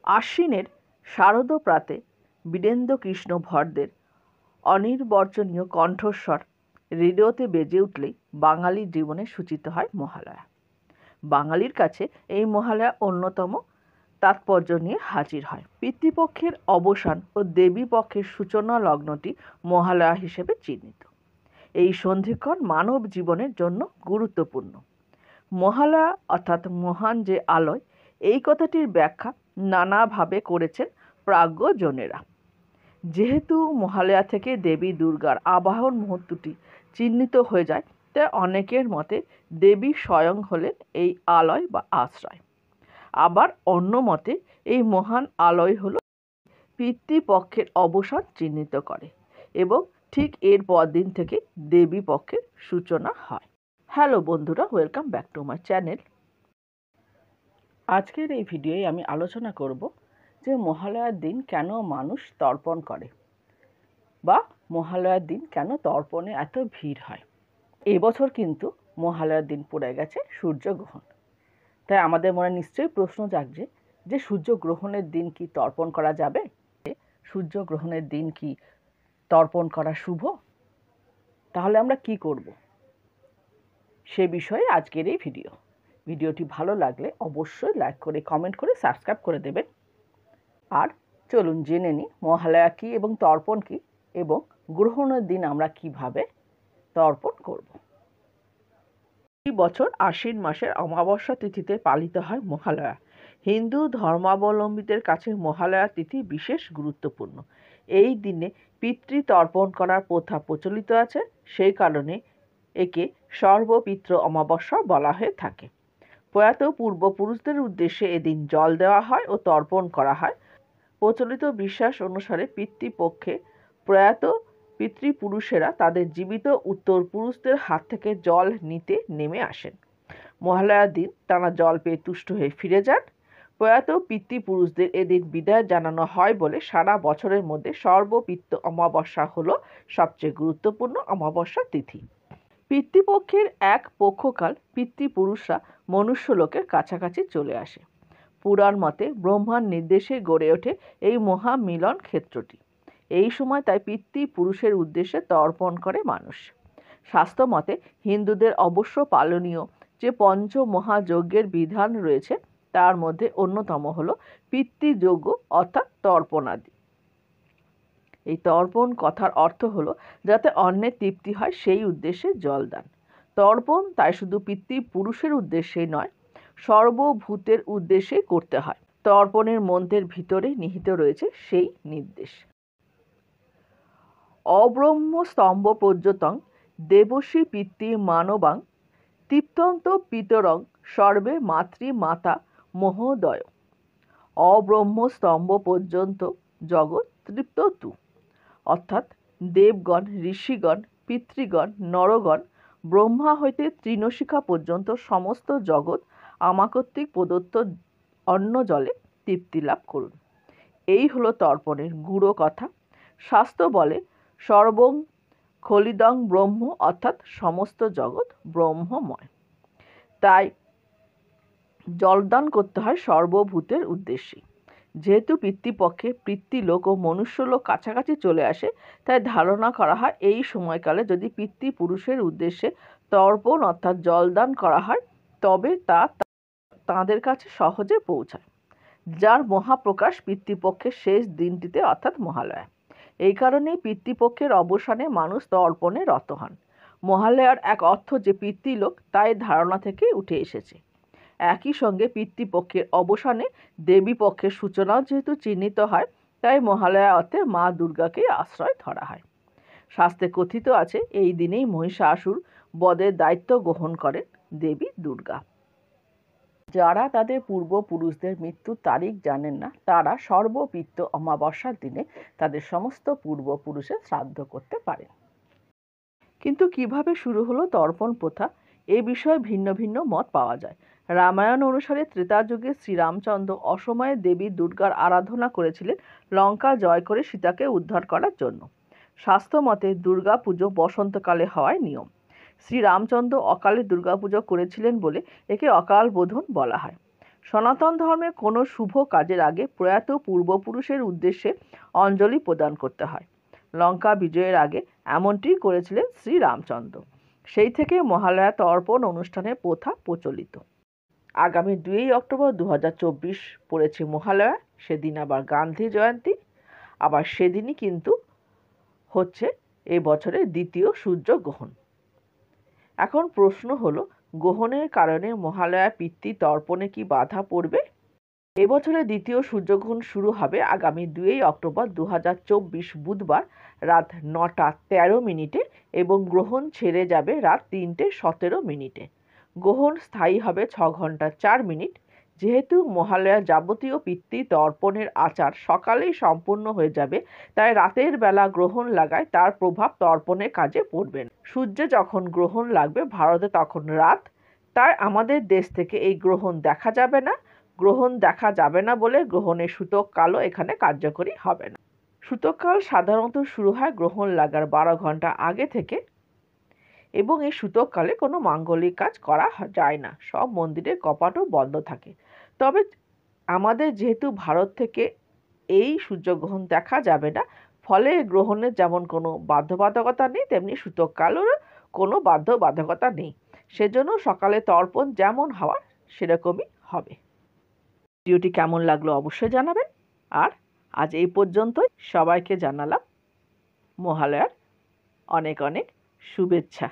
আশ্বিনের শারদপ্রাতে বীরেন্দ্রকৃষ্ণ ভট্টের অনির্বচনীয় কণ্ঠস্বর রেডিওতে বেজে উঠলেই বাঙালির জীবনে সূচিত হয় মহালয়া। বাঙালির কাছে এই মহালয়া অন্যতম তাৎপর্য নিয়ে হাজির হয়। পিতৃপক্ষের অবসান ও দেবীপক্ষের সূচনা লগ্নটি মহালয়া হিসেবে চিহ্নিত। এই সন্ধিক্ষণ মানব জীবনের জন্য গুরুত্বপূর্ণ। মহালয়া অর্থাৎ মহান যে আলয়, এই কথাটির ব্যাখ্যা নানাভাবে করেছেন প্রাজ্ঞজনেরা। যেহেতু মহালয়া থেকে দেবী দুর্গার আবাহন মুহূর্তটি চিহ্নিত হয়ে যায়, তাই অনেকের মতে দেবী স্বয়ং হলেন এই আলয় বা আশ্রয়। আবার অন্য মতে এই মহান আলয় হল পিতৃপক্ষের অবসান চিহ্নিত করে এবং ঠিক এর পরদিন থেকে দেবী পক্ষের সূচনা হয়। হ্যালো বন্ধুরা, welcome back to my channel. আজকের এই ভিডিওয়ে আমি আলোচনা করব যে মহালয়ার দিন কেন মানুষ তর্পণ করে বা মহালয়ার দিন কেন তর্পণে এত ভিড় হয়। এবছর কিন্তু মহালয়ার দিন পড়ে গেছে সূর্যগ্রহণ। তাই আমাদের মনে নিশ্চয়ই প্রশ্ন জাগছে যে সূর্যগ্রহণের দিন কি তর্পণ করা যাবে? সূর্যগ্রহণের দিন কি তর্পণ করা শুভ? তাহলে আমরা কি করব? সে বিষয়ে আজকের এই ভিডিওটি ভালো লাগলে অবশ্যই লাইক করে, কমেন্ট করে, সাবস্ক্রাইব করে দেবেন। আর চলুন জেনে নিই মহালয়া কী এবং তর্পণ কী এবং গ্রহণের দিন আমরা কিভাবে তর্পণ করব। এই বছর আশ্বিন মাসের অমাবস্যা তিথিতে পালিত হয় মহালয়া। হিন্দু ধর্মাবলম্বীদের কাছে মহালয়া তিথি বিশেষ গুরুত্বপূর্ণ। এই দিনে পিতৃ তর্পণ করার প্রথা প্রচলিত আছে, সেই কারণে একে সর্বপিতৃ অমাবস্যা বলা হয়ে থাকে। প্রয়াত পূর্বপুরুষদের উদ্দেশ্যে এদিন জল দেওয়া হয় ও তর্পণ করা হয়। প্রচলিত বিশ্বাস অনুসারে পিতৃপক্ষে প্রয়াত পিতৃপুরুষেরা তাদের জীবিত উত্তরপুরুষদের হাত থেকে জল নিতে নেমে আসেন। মহালয়ার দিন তারা জল পেয়ে তুষ্ট হয়ে ফিরে যান। প্রয়াত পিতৃপুরুষদের এদিন বিদায় জানানো হয় বলে সারা বছরের মধ্যে সর্বপিতৃ অমাবস্যা হল সবচেয়ে গুরুত্বপূর্ণ অমাবস্যা তিথি। পিতৃপক্ষের এক পক্ষকাল পিতৃপুরুষরা মনুষ্যলোকের কাছাকাছি চলে আসে। পুরাণ মতে ব্রহ্মার নির্দেশে গড়ে ওঠে এই মহামিলন ক্ষেত্রটি। এই সময় তাই পিতৃপুরুষের উদ্দেশ্যে তর্পণ করে মানুষ। শাস্ত্র মতে হিন্দুদের অবশ্য পালনীয় যে পঞ্চ মহাযজ্ঞের বিধান রয়েছে, তার মধ্যে অন্যতম হল পিতৃযজ্ঞ অর্থাৎ তর্পণাদি। এই তর্পণ কথার অর্থ হলো যাতে অন্নের তৃপ্তি হয় সেই উদ্দেশ্যে জলদান। তর্পণ তাই শুধু পিতৃপুরুষের উদ্দেশ্যে নয়, সর্বভূতের উদ্দেশ্যে করতে হয়। তর্পণের মন্ত্রের ভিতরে নিহিত রয়েছে সেই নির্দেশ। অব্রহ্ম স্তম্ভ পর্যটং দেবশ্রী পিতৃ মানবাং তৃপ্তন্ত পিতরং সর্বে মাতৃ মাতা মহোদয়। অব্রহ্ম স্তম্ভ পর্যন্ত জগৎ তৃপ্ত তু, অর্থাৎ দেবগণ, ঋষিগণ, পিতৃগণ, নরগণ, ব্রহ্মা হইতে তৃণশিখা পর্যন্ত সমস্ত জগৎ আমা কর্তৃক প্রদত্ত অন্ন জলে তৃপ্তি লাভ করুন। এই হলো তর্পণের গূঢ় কথা। শাস্ত্র বলে সর্বং খলিদং ব্রহ্ম, অর্থাৎ সমস্ত জগৎ ব্রহ্মময়। তাই জলদান করতে হয় সর্বভূতের উদ্দেশ্যে। যেহেতু পিতৃপক্ষে পিতৃলোক ও মনুষ্যলোক কাছাকাছি চলে আসে, তাই ধারণা করা হয় এই সময়কালে যদি পিতৃপুরুষের উদ্দেশ্যে তর্পণ অর্থাৎ জলদান করা হয়, তবে তা তাঁদের কাছে সহজে পৌঁছায়, যার মহাপ্রকাশ পিতৃপক্ষের শেষ দিনটিতে অর্থাৎ মহালয়া। এই কারণেই পিতৃপক্ষের অবসানে মানুষ তর্পণে রত হন। মহালয়ার এক অর্থ যে পিতৃলোক, তাই ধারণা থেকে উঠে এসেছে। একই সঙ্গে পিতৃপক্ষের অবসানে দেবীপক্ষের সূচনাও যেহেতু চিহ্নিত হয়, তাই মহালয়া অর্থে মা দুর্গাকে আশ্রয় ধরা হয়। শাস্ত্রে কথিত আছে এই দিনেই মহিষাসুর বধের দায়িত্ব গ্রহণ করেন দেবী দুর্গা। যারা তাদের পূর্বপুরুষদের মৃত্যুর তারিখ জানেন না, তারা সর্বপিতৃ অমাবস্যার দিনে তাদের সমস্ত পূর্বপুরুষের শ্রাদ্ধ করতে পারেন। কিন্তু কিভাবে শুরু হলো তর্পণ প্রথা, এ বিষয়ে ভিন্ন ভিন্ন মত পাওয়া যায়। রামায়ণ অনুসারে ত্রেতা যুগে শ্রীরামচন্দ্র অসময়ে দেবী দুর্গার আরাধনা করেছিলেন লঙ্কা জয় করে সীতাকে উদ্ধার করার জন্য। শাস্ত্র মতে দুর্গা পুজো বসন্তকালে হওয়ায় নিয়ম। শ্রীরামচন্দ্র অকালে দুর্গাপুজো করেছিলেন বলে একে অকাল বোধন বলা হয়। সনাতন ধর্মে কোনো শুভ কাজের আগে প্রয়াত পূর্বপুরুষের উদ্দেশ্যে অঞ্জলি প্রদান করতে হয়। লঙ্কা বিজয়ের আগে এমনটিই করেছিলেন শ্রীরামচন্দ্র। সেই থেকে মহালয়া তর্পণ অনুষ্ঠানের প্রথা প্রচলিত। আগামী 2 অক্টোবর 2024 পড়েছে মহালয়া। সেদিন আবার গান্ধী জয়ন্তী। আবার সেদিনই কিন্তু হচ্ছে এই বছরের দ্বিতীয় সূর্যগ্রহণ। এখন প্রশ্ন হলো, গ্রহণের কারণে মহালয়া পিতৃ তর্পণে কি বাধা পড়বে? এবছরের দ্বিতীয় সূর্যগ্রহণ শুরু হবে আগামী 2 অক্টোবর 2024 বুধবার রাত 9:13 এবং গ্রহণ ছেড়ে যাবে রাত 3:17। গ্রহণ স্থায়ী হবে 6 ঘন্টা 4 মিনিট। যেহেতু মহালয়া যাবতীয় পিতৃ তর্পণের আচার সকালেই সম্পূর্ণ হয়ে যাবে, তাই রাতের বেলা গ্রহণ লাগায় তার প্রভাব তর্পণের কাজে পড়বে না। সূর্যে যখন গ্রহণ লাগবে ভারতে তখন রাত, তাই আমাদের দেশ থেকে এই গ্রহণ দেখা যাবে না। গ্রহণ দেখা যাবে না বলে গ্রহণের সূতক কালও এখানে কার্যকরী হবে না। সূতককাল সাধারণত শুরু হয় গ্রহণ লাগার 12 ঘন্টা আগে থেকে এবং এই সূতককালে কোনো মাঙ্গলিক কাজ করা যায় না। সব মন্দিরের কপাটও বন্ধ থাকে। তবে আমাদের যেহেতু ভারত থেকে এই সূর্যগ্রহণ দেখা যাবে না, ফলে গ্রহণের যেমন কোনো বাধ্যবাধকতা নেই, তেমনি সূতককালেরও কোনো বাধ্যবাধকতা নেই। সেজন্য সকালে তর্পণ যেমন হওয়ার সেরকমই হবে। ভিডিওটি কেমন লাগলো অবশ্যই জানাবেন। আর আজ এই পর্যন্তই। সবাইকে জানালাম মহালয়ার অনেক অনেক শুভেচ্ছা।